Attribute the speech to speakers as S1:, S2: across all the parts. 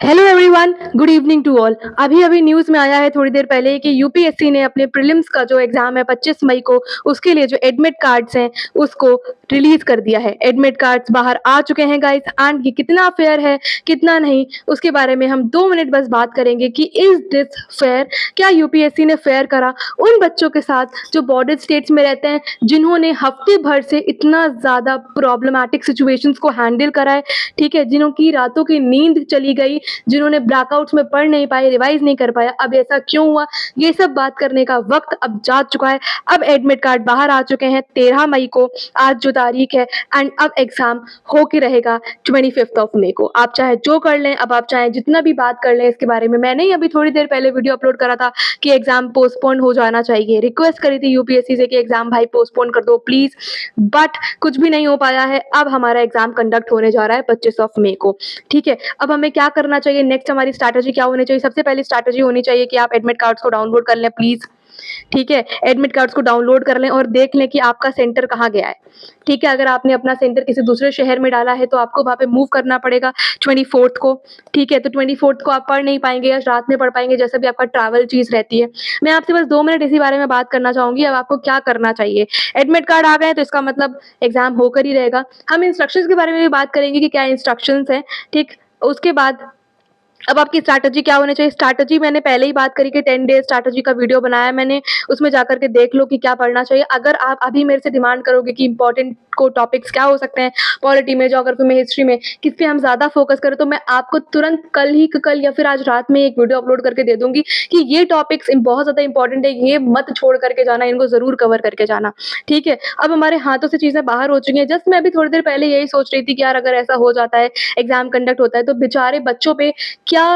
S1: Hello everyone, good evening to all. अभी अभी news में आया है थोड़ी देर पहले कि यूपीएससी ने अपने प्रीलिम्स का जो एग्ज़ाम है 25 मई को, उसके लिए जो एडमिट कार्ड्स हैं उसको रिलीज़ कर दिया है। एडमिट कार्ड्स बाहर आ चुके हैं गाइस, एंड ये कितना फेयर है कितना नहीं उसके बारे में हम 2 मिनट बस बात करेंगे कि इज़ दिस फेयर? क्या यूपीएससी ने फेयर करा उन बच्चों के साथ जो बॉर्डर स्टेट्स में रहते हैं, जिन्होंने हफ्ते भर से इतना ज़्यादा प्रॉब्लमैटिक सिचुएशंस को हैंडल करा है, ठीक है? जिन्हों की रातों की नींद चली गई, जिन्होंने ब्लैकआउट्स में पढ़ नहीं पाए, रिवाइज नहीं कर पाया। अब ऐसा क्यों हुआ, ये सब बात करने का वक्त अब जा चुका है। अब एडमिट कार्ड बाहर आ चुके हैं 13 मई को, आज जो तारीख है, एंड अब एग्जाम होके रहेगा 25 ऑफ मई को। आप चाहे जो कर लें, अब आप चाहे जितना भी बात कर लें इसके बारे में। मैंने ही अभी थोड़ी देर पहले वीडियो अपलोड करा था कि एग्जाम पोस्टपोन हो जाना चाहिए, रिक्वेस्ट करी थी यूपीएससी से कि एग्जाम भाई पोस्टपोन कर दो प्लीज, बट कुछ भी नहीं हो पाया है। अब हमारा एग्जाम कंडक्ट होने जा रहा है 25 ऑफ मई को, ठीक है? अब हमें क्या करना चाहिए, नेक्स्ट हमारी स्ट्रैटेजी क्या होनी चाहिए? सबसे पहली स्ट्रैटेजी होनी चाहिए कि आप एडमिट कार्ड्स को डाउनलोड कर लें प्लीज, ठीक है? एडमिट कार्ड्स को डाउनलोड कर लें और देख लें कि आपका सेंटर कहाँ गया है, ठीक है? अगर आपने अपना सेंटर किसी दूसरे शहर में डाला है तो आपको वहाँ पे मूव करना पड़ेगा 24th को, ठीक है? तो 24th को आप पढ़ नहीं पाएंगे या रात में पढ़ पाएंगे, जैसे भी आपका ट्रैवल चीज़ रहती है। मैं आपसे बस 2 मिनट इसी बारे में बात करना चाहूँगी। अब आपको क्या करना चाहिए, एडमिट कार्ड आ गए तो इसका मतलब एग्जाम होकर ही रहेगा। हम इंस्ट्रक्शंस के बारे में भी बात करेंगे कि क्या इंस्ट्रक्शंस हैं, ठीक? उसके बाद अब आपकी स्ट्रैटेजी क्या होनी चाहिए? स्ट्रैटेजी मैंने पहले ही बात करी कि 10 डेज़ स्ट्रैटेजी का वीडियो बनाया मैंने, उसमें जाकर के देख लो कि क्या पढ़ना चाहिए। अगर आप अभी मेरे से डिमांड करोगे कि इम्पोर्टेंट को टॉपिक्स क्या हो सकते हैं, पॉलिटी में, ज्योग्राफी में, हिस्ट्री में, किस पे हम ज़्यादा फोकस करें, तो मैं आपको तुरंत कल या फिर आज रात में एक वीडियो अपलोड करके दे दूँगी कि ये टॉपिक्स बहुत ज़्यादा इंपॉर्टेंट है, ये मत छोड़ करके जाना, इनको ज़रूर कवर करके जाना, ठीक है? अब हमारे हाथों से चीज़ें बाहर हो चुकी हैं। जस्ट मैं अभी थोड़ी देर पहले यही सोच रही थी कि यार अगर ऐसा हो जाता है, एग्ज़ाम कंडक्ट होता है, तो बेचारे बच्चों पे क्या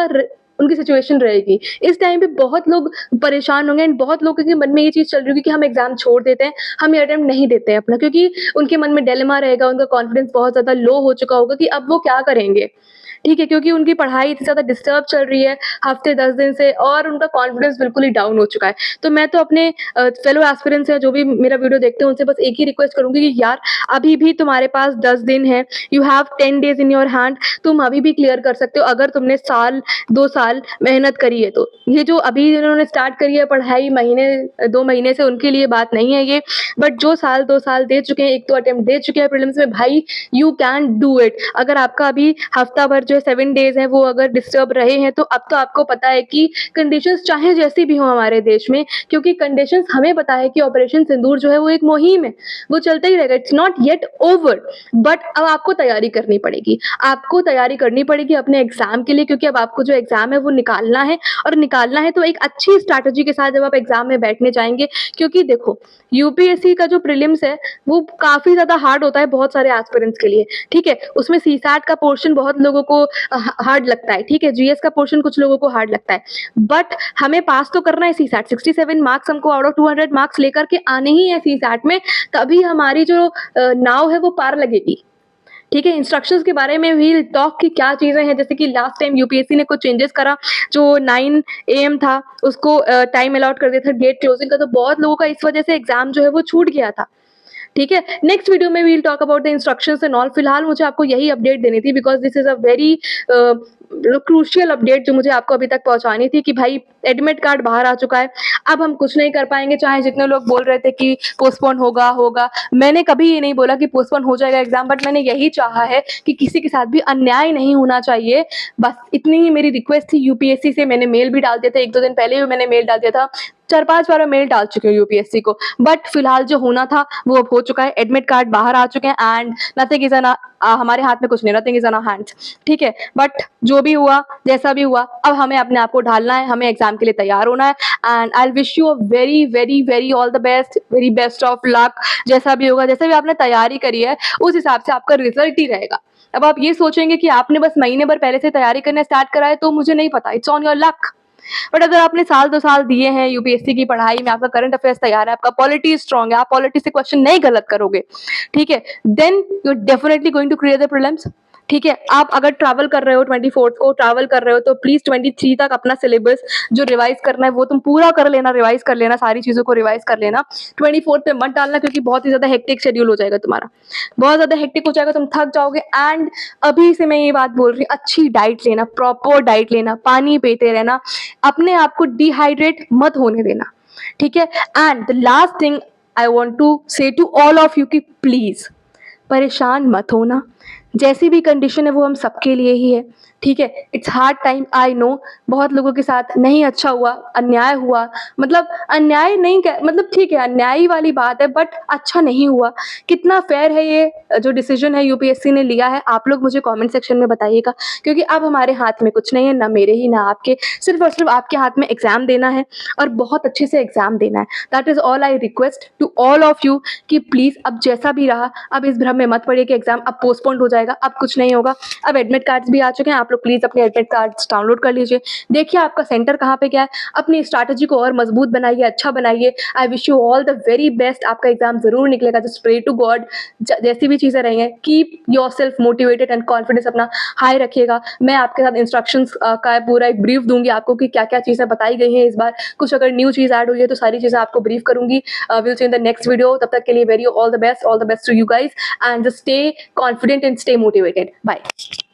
S1: उनकी सिचुएशन रहेगी। इस टाइम पे बहुत लोग परेशान होंगे, एंड बहुत लोगों के मन में ये चीज़ चल रही होगी कि हम एग्ज़ाम छोड़ देते हैं, हम ये अटेम्प्ट नहीं देते हैं अपना, क्योंकि उनके मन में डिलेमा रहेगा, उनका कॉन्फिडेंस बहुत ज़्यादा लो हो चुका होगा कि अब वो क्या करेंगे, ठीक है? क्योंकि उनकी पढ़ाई इतनी ज़्यादा डिस्टर्ब चल रही है हफ्ते 10 दिन से, और उनका कॉन्फिडेंस बिल्कुल ही डाउन हो चुका है। तो मैं तो अपने फेलो एस्पिरेंट्स हैं जो भी मेरा वीडियो देखते हैं, उनसे बस एक ही रिक्वेस्ट करूँगी कि यार अभी भी तुम्हारे पास 10 दिन है, you have 10 days in your hand, तुम अभी भी क्लियर कर सकते हो अगर तुमने साल 2 साल मेहनत करी है तो। ये जो अभी इन्होंने स्टार्ट करी है पढ़ाई महीने 2 महीने से, उनके लिए बात नहीं है ये, बट जो साल 2 साल दे चुके हैं, 1 तो अटेम्प्ट दे चुके हैं प्रीलिम्स में, भाई यू कैन डू इट। अगर आपका अभी हफ्ता भर जो है 7 डेज़ है वो अगर डिस्टर्ब रहे हैं, तो अब तो आपको पता है कि कंडीशंस चाहे जैसी भी हो हमारे देश में, क्योंकि कंडीशंस हमें पता है कि ऑपरेशन सिंदूर जो है वो एक मुहिम है, वो चलता ही रहेगा, it's not yet over. But अब आपको तैयारी करनी पड़ेगी, आपको तैयारी करनी पड़ेगी अपने एग्जाम के लिए, क्योंकि अब आपको जो एग्जाम है वो निकालना है, और निकालना है तो एक अच्छी स्ट्रैटेजी के साथ जब आप एग्जाम में बैठने जाएंगे। क्योंकि देखो, यूपीएससी का जो प्रीलिम्स है वो काफी ज्यादा हार्ड होता है बहुत सारे एस्पिरेंट्स के लिए, ठीक है? उसमें सीसैट का पोर्शन बहुत लोगों को हार्ड लगता है, ठीक है? जीएस का पोर्शन कुछ लोगों को हार्ड लगता है, बट हमें पास तो करना है सीसैट। 67 मार्क्स हमको आउट ऑफ 200 मार्क्स लेकर के आने ही है सीसैट में, तभी हमारी जो नाव है वो पार लगेगी, ठीक है? इंस्ट्रक्शंस के बारे में भी टॉक की क्या चीज़ें हैं, जैसे कि लास्ट टाइम यूपीएससी ने कुछ चेंजेस करा, जो 9 AM था उसको टाइम अलॉट कर दिया था गेट क्लोजिंग का, तो बहुत लोगों का इस वजह से एग्जाम जो है वो छूट गया था, ठीक है? नेक्स्ट वीडियो में we will talk about the instructions and all. फिलहाल मुझे आपको यही अपडेट देनी थी, because this is a very crucial update जो मुझे आपको अभी तक पहुंचानी थी कि भाई एडमिट कार्ड बाहर आ चुका है, अब हम कुछ नहीं कर पाएंगे। चाहे जितने लोग बोल रहे थे कि पोस्टपोन होगा होगा, मैंने कभी ये नहीं बोला कि पोस्टपोन हो जाएगा एग्जाम, बट मैंने यही चाहा है कि किसी के साथ भी अन्याय नहीं होना चाहिए, बस इतनी ही मेरी रिक्वेस्ट थी यूपीएससी से। मैंने मेल भी डाल दिया था, 1-2 दिन पहले भी मैंने मेल डाल दिया था, 4-5 बार मैं मेल डाल चुकी हूँ यूपीएससी को, बट फिलहाल जो होना था वो अब हो चुका है। एडमिट कार्ड बाहर आ चुके हैं, एंड नथिंग इज हमारे हाथ में कुछ नहीं, nothing is in our hands, ठीक है? बट जो भी हुआ, जैसा भी हुआ, अब हमें अपने आप को ढालना है, हमें एग्जाम के लिए तैयार होना है, and I wish you a very very very all the best, very best of luck. जैसा भी होगा, जैसे भी आपने तैयारी करी है उस हिसाब से आपका रिजल्ट ही रहेगा। अब आप ये सोचेंगे कि आपने बस महीने भर पहले से तैयारी करना स्टार्ट करा है, तो मुझे नहीं पता, it's on your luck. But अगर आपने साल 2 साल दिए हैं यूपीएससी की पढ़ाई में, आपका करंट अफेयर्स तैयार है, आपका पॉलिटी स्ट्रांग है, आप पॉलिटी से क्वेश्चन नहीं गलत करोगे, ठीक है? Then you are definitely going to clear the prelims, ठीक है, आप अगर ट्रैवल कर रहे हो 24th को ट्रैवल कर रहे हो तो प्लीज 23 तक अपना सिलेबस जो रिवाइज करना है वो तुम पूरा कर लेना, रिवाइज कर लेना, सारी चीजों को रिवाइज कर लेना। 24th पे मत डालना क्योंकि बहुत ही ज्यादा हेक्टिक शेड्यूल हो जाएगा तुम्हारा, बहुत ज्यादा हेक्टिक हो जाएगा, तुम थक जाओगे। एंड अभी से मैं ये बात बोल रही हूँ, अच्छी डाइट लेना, प्रॉपर डाइट लेना, पानी पीते रहना, अपने आप को डिहाइड्रेट मत होने देना, ठीक है। And the last thing I want to say to all of you कि प्लीज परेशान मत होना, जैसी भी कंडीशन है वो हम सबके लिए ही है, ठीक है। It's hard time, I know, बहुत लोगों के साथ नहीं अच्छा हुआ, अन्याय हुआ, मतलब अन्याय नहीं मतलब ठीक है अन्याय वाली बात है बट अच्छा नहीं हुआ। कितना फेयर है ये जो डिसीजन है यूपीएससी ने लिया है, आप लोग मुझे कमेंट सेक्शन में बताइएगा, क्योंकि अब हमारे हाथ में कुछ नहीं है, ना मेरे ही ना आपके, सिर्फ और सिर्फ आपके हाथ में एग्जाम देना है और बहुत अच्छे से एग्जाम देना है। That is all I request to all of you कि प्लीज अब जैसा भी रहा, अब इस भ्रम में मत पड़िए कि एग्जाम अब पोस्टपोन्ड हो जाएगा, अब कुछ नहीं होगा। अब एडमिट कार्ड्स भी आ चुके हैं, आप लोग प्लीज अपने एडमिट कार्ड्स डाउनलोड कर लीजिए, देखिए आपका सेंटर कहाँ पे क्या है, अपनी स्ट्रैटेजी को और मजबूत बनाइए, अच्छा बनाइए। I wish you all the very best, आपका एग्जाम जरूर निकलेगा, जस्ट प्रे टू गॉड। जैसी भी चीजें रही हैं, keep your self motivated and confidence अपना हाई रखिएगा। मैं आपके साथ इंस्ट्रक्शंस का पूरा एक ब्रीफ दूंगी आपको कि क्या क्या चीजें बताई गई हैं इस बार, कुछ अगर न्यू चीज ऐड हुई है तो सारी चीजें आपको ब्रीफ करूंगी। Will see in the next video, तब तक के लिए very all the best to you guys, and just stay confident and stay motivated. Bye.